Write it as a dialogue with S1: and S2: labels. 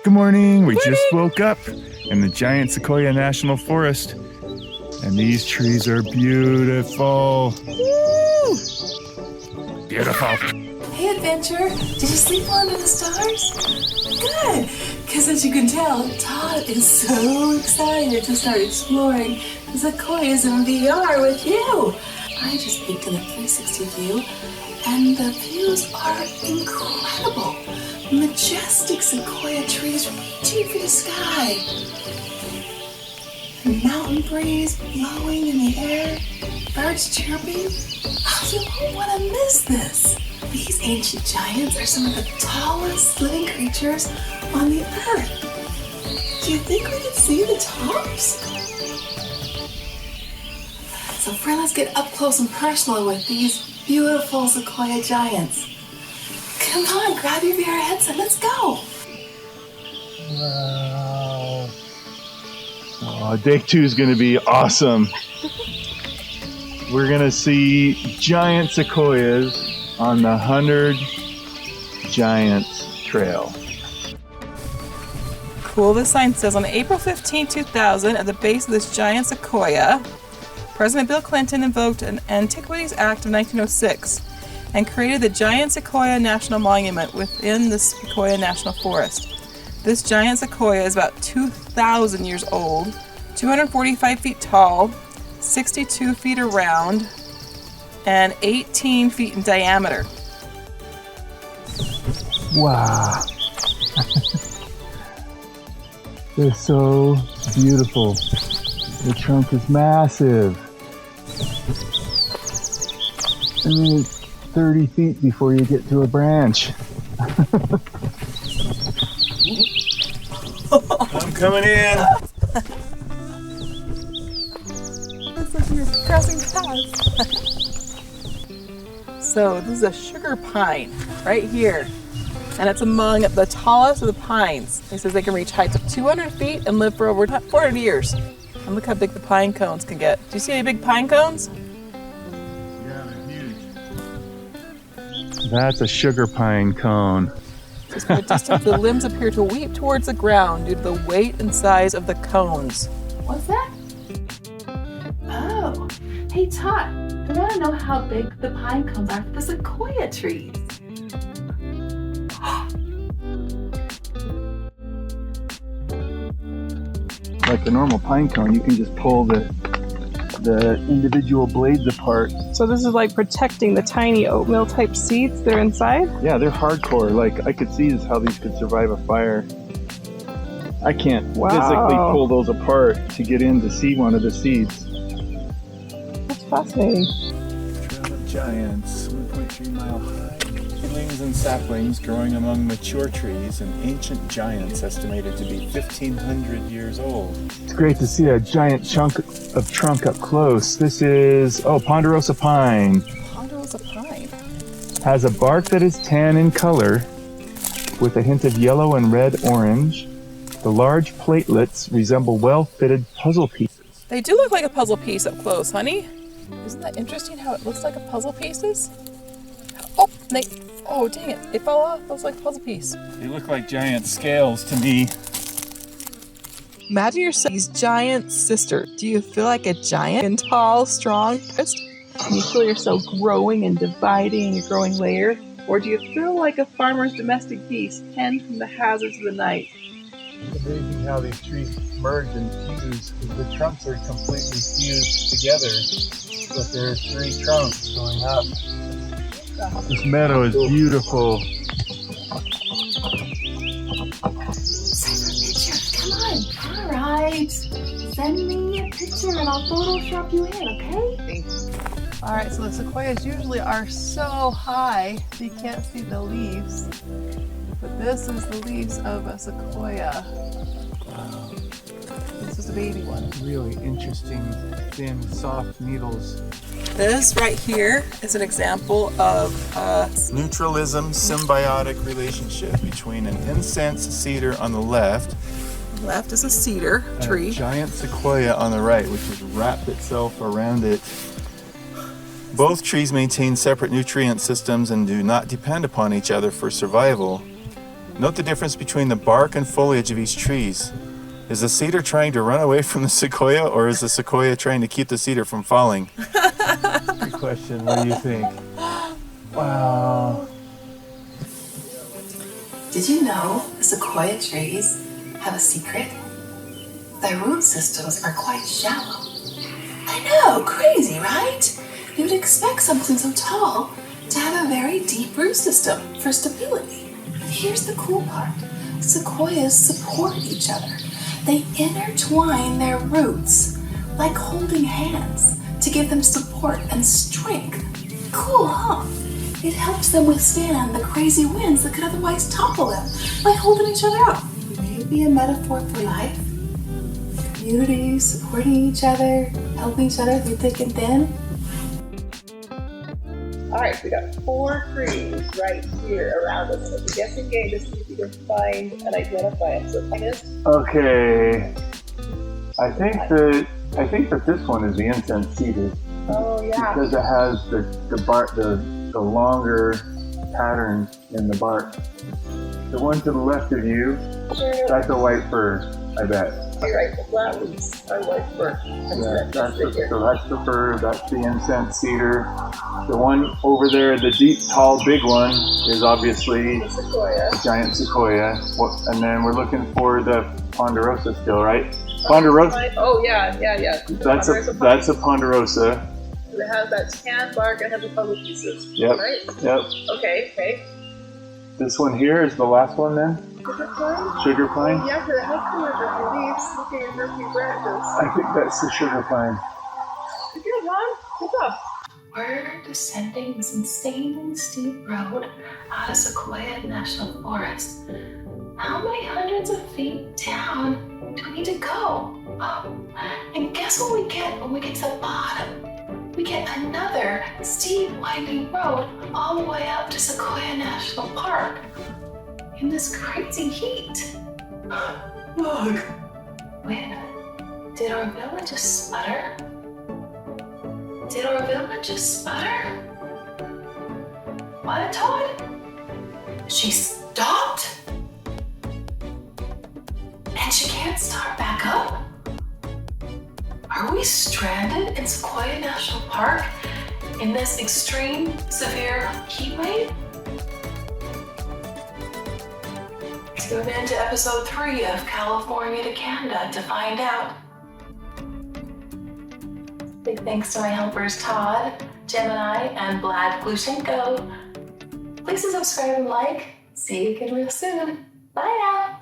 S1: Good morning. We just woke up in the giant Sequoia National Forest, and these trees are beautiful.
S2: Woo!
S1: Beautiful.
S2: Hey, Adventure. Did you sleep well under the stars? Good, because as you can tell, Todd is so excited to start exploring the sequoias in VR with you. I just peeked in the 360 view, and the views are incredible. Majestic sequoia trees reaching for the sky. A mountain breeze blowing in the air, birds chirping. Oh, you won't want to miss this. These ancient giants are some of the tallest living creatures on the earth. Do you think we can see the tops? So friend, let's get up close and personal with these beautiful sequoia giants. Come on, grab your VR headset, let's go.
S1: Wow. Oh, day 2 is going to be awesome. We're going to see giant sequoias on the 100 Giants Trail.
S3: Cool, this sign says, on April 15, 2000, at the base of this giant sequoia, President Bill Clinton invoked an Antiquities Act of 1906 and created the Giant Sequoia National Monument within the Sequoia National Forest. This giant sequoia is about 2,000 years old, 245 feet tall, 62 feet around, and 18 feet in diameter.
S1: Wow. They're so beautiful. The trunk is massive. And then it's 30 feet before you get to a branch. I'm coming in.
S3: It's like you're crossing paths. So this is a sugar pine right here. And it's among the tallest of the pines. He says they can reach heights of 200 feet and live for over 400 years. And look how big the pine cones can get. Do you see any big pine cones?
S1: Yeah, they're huge. That's a sugar pine cone.
S3: Just from a distance, the limbs appear to weep towards the ground due to the weight and size of the cones.
S2: What's that? Oh, hey Todd, I want to know how big the pine cones are for the sequoia trees.
S1: Like a normal pine cone, you can just pull the individual blades apart.
S3: So this is like protecting the tiny oatmeal type seeds that are inside?
S1: Yeah, they're hardcore. Like, I could see how these could survive a fire. I can't physically pull those apart to get in to see one of the seeds.
S3: That's fascinating.
S1: Trail of Giants, 1.3 mile high. Seedlings and saplings growing among mature trees and ancient giants estimated to be 1,500 years old. It's great to see a giant chunk of trunk up close. This is, ponderosa pine.
S3: Ponderosa pine.
S1: Has a bark that is tan in color with a hint of yellow and red-orange. The large platelets resemble well-fitted puzzle pieces.
S3: They do look like a puzzle piece up close, honey. Isn't that interesting how it looks like a puzzle pieces? Oh, dang it. They fell off. Those like a puzzle piece.
S1: They look like giant scales to me.
S3: Imagine yourself, giant sister. Do you feel like a giant and tall, strong person? Can you feel yourself growing and dividing in your growing layer? Or do you feel like a farmer's domestic beast, penned from the hazards of the night?
S1: It's amazing how these trees merge and fuse, because the trunks are completely fused together, but there are 3 trunks going up. This meadow is beautiful.
S2: Send a picture, come on. All right, send me a picture and I'll Photoshop you in, okay?
S3: All right, so the sequoias usually are so high you can't see the leaves. But this is the leaves of a sequoia. Wow. This is a baby one.
S1: Really interesting, thin, soft needles.
S3: This right here is an example of
S4: Neutralism symbiotic relationship between an incense cedar on the left
S3: left is a cedar tree.
S4: and a giant sequoia on the right, which has wrapped itself around it. Both trees maintain separate nutrient systems and do not depend upon each other for survival. Note the difference between the bark and foliage of each trees. Is the cedar trying to run away from the sequoia, or is the sequoia trying to keep the cedar from falling? Good question. What do you think? Wow.
S2: Did you know the sequoia trees have a secret? Their root systems are quite shallow. I know, crazy, right? You would expect something so tall to have a very deep root system for stability. But here's the cool part. Sequoias support each other. They intertwine their roots like holding hands to give them support and strength. Cool, huh? It helps them withstand the crazy winds that could otherwise topple them by holding each other up. Maybe a metaphor for life. Community, supporting each other, helping each other through thick and thin.
S5: All right, we got 4 trees right here around us. So it's a guessing game to see if you can find and identify them. So this.
S1: Okay. I think that this one is the incense cedar.
S5: Oh yeah.
S1: Because it has the longer pattern in the bark. The one to the left of you,
S5: Sure.
S1: that's a white fir, I bet.
S5: You're right. The flat ones are white fir.
S1: Yeah, that's the fir, that's the incense cedar. The one over there, the deep, tall, big one, is obviously
S5: The sequoia.
S1: a giant sequoia. And then we're looking for the ponderosa still, right? Ponderosa.
S5: Oh yeah.
S1: That's a ponderosa.
S5: It has that tan bark and has the puzzle pieces.
S1: Yep.
S5: Right?
S1: Yep.
S5: Okay.
S1: This one here is the last one then.
S5: Sugar pine?
S1: Sugar pine.
S5: Yeah, because it has some of the leaves looking at murky branches.
S1: I think that's the sugar pine.
S5: Good job, Ron. Good job.
S2: We're descending this insanely steep road out of Sequoia National Forest. How many hundreds of feet down do we need to go? Oh, and guess what we get when we get to the bottom? We get another steep, winding road all the way up to Sequoia National Park in this crazy heat. Look. Wait a minute. Did our village just sputter? What, Todd? She stopped? And she can't start back up? Are we stranded in Sequoia National Park in this extreme, severe heat wave? Tune in to episode 3 of California to Canada to find out. Big thanks to my helpers Todd, Gemini, and Vlad Glushenko. Please subscribe and like. See you again real soon. Bye now.